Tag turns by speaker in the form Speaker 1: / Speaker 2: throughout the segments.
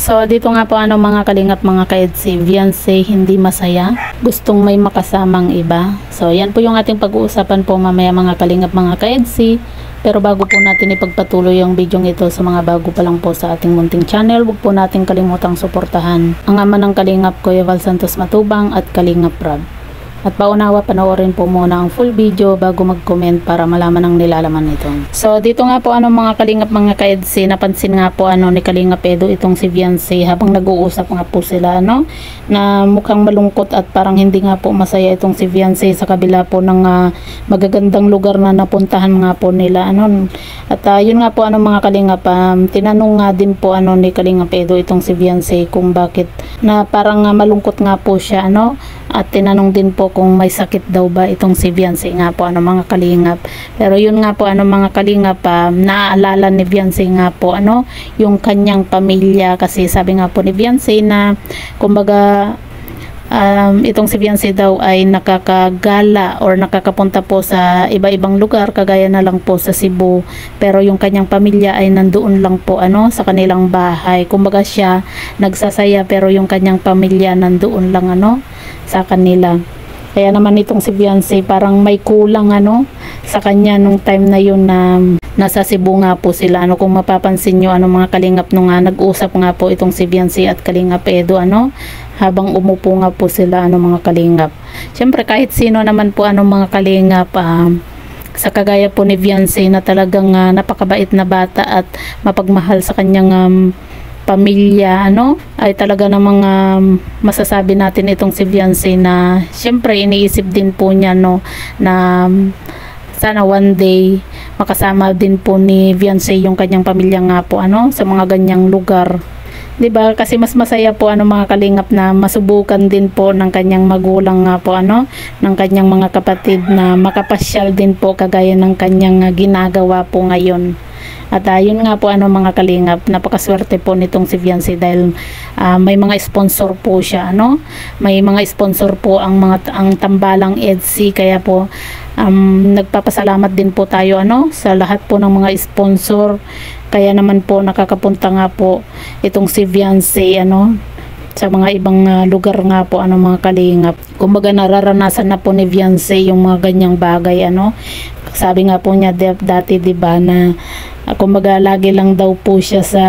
Speaker 1: So dito nga po mga kalingap mga ka-EDC, Viancy hindi masaya, gustong may makasamang iba. So yan po yung ating pag-uusapan po mamaya mga kalingap mga ka-EDC. Pero bago po natin ipagpatuloy yung video ito sa mga bago pa lang po sa ating munting channel, huwag po natin kalimutang suportahan ang ama ng kalingap Kuya Val Santos Matubang at Kalingap Rab. At paunawa, panoorin po muna ang full video bago mag-comment para malaman ang nilalaman nito. So dito nga po mga kalingap mga ka-EDC, napansin nga po ni Kalingap Edo itong si Viancy habang nag-uusap nga po sila na mukhang malungkot at parang hindi nga po masaya itong si Viancy sa kabila po ng magagandang lugar na napuntahan nga po nila At yun nga po mga kalingap, tinanong nga din po ni Kalingap Edo itong si Viancy kung bakit na parang malungkot nga po siya at tinanong din po kung may sakit daw ba itong si Viancy nga po mga kalingap. Pero yun nga po mga kalingap, naaalala ni Viancy nga po yung kanyang pamilya, kasi sabi nga po ni Viancy na kumbaga itong si Viancy daw ay nakakagala or nakakapunta po sa iba-ibang lugar kagaya na lang po sa Cebu, pero yung kanyang pamilya ay nandoon lang po sa kanilang bahay. Kumbaga siya nagsasaya pero yung kanyang pamilya nandoon lang sa kanila. Kaya naman itong si Viancy parang may kulang sa kanya nung time na yun na nasa Cebu nga po sila. Kung mapapansin nyo mga kalingap nung nag-usap nga po itong si Viancy at Kalingap Edo habang umupo nga po sila mga kalingap. Siyempre kahit sino naman po mga kalingap, sa kagaya po ni Viancy na talagang napakabait na bata at mapagmahal sa kanyang pamilya ay talaga namang masasabi natin itong si Viancy na siyempre iniisip din po niya na sana one day makasama din po ni Viancy yung kanyang pamilya nga po sa mga ganyang lugar. 'Di ba? Kasi mas masaya po mga kalingap na masubukan din po ng kanyang magulang nga po ng kanyang mga kapatid na makapasyal din po kagaya ng kanyang ginagawa po ngayon. At yun nga po mga kalingap, napakaswerte po nitong si Viancy dahil may mga sponsor po siya may mga sponsor po ang Tambalang EDC, kaya po nagpapasalamat din po tayo sa lahat po ng mga sponsor. Kaya naman po nakakapunta nga po itong si Viancy sa mga ibang lugar nga po mga kalingap. Kumbaga nararanasan na po ni Viancy yung mga ganyang bagay sabi nga po niya dati 'di ba na kumbaga lagi lang daw po siya sa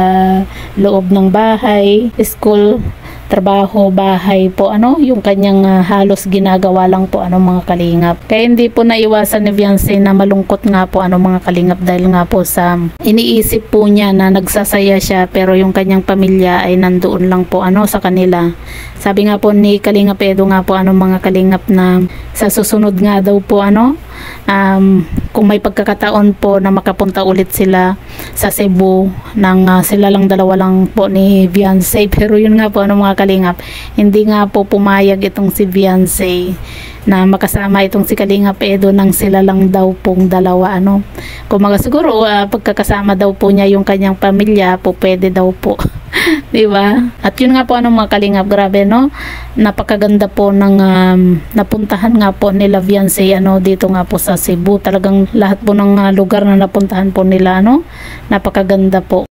Speaker 1: loob ng bahay, school, trabaho, bahay po yung kanyang halos ginagawa lang po mga kalingap. Kaya hindi po naiwasan ni Viancy na malungkot nga po mga kalingap dahil nga po sa iniisip po niya na nagsasaya siya pero yung kanyang pamilya ay nandoon lang po sa kanila. Sabi nga po ni Kalingap Edo nga po mga kalingap na sa susunod nga daw po kung may pagkakataon po na makapunta ulit sila sa Cebu nang sila lang dalawa lang po ni Viancy. Pero yun nga po mga kalingap, hindi nga po pumayag itong si Viancy na makasama itong si Kalingap Edo nang sila lang daw pong dalawa Kumaga siguro pagkakasama daw po niya yung kanyang pamilya po pwede daw po. Diba? At yun nga po mga kalingap, grabe napakaganda po ng napuntahan nga po nila Viancy dito nga po sa Cebu. Talagang lahat po ng lugar na napuntahan po nila napakaganda po.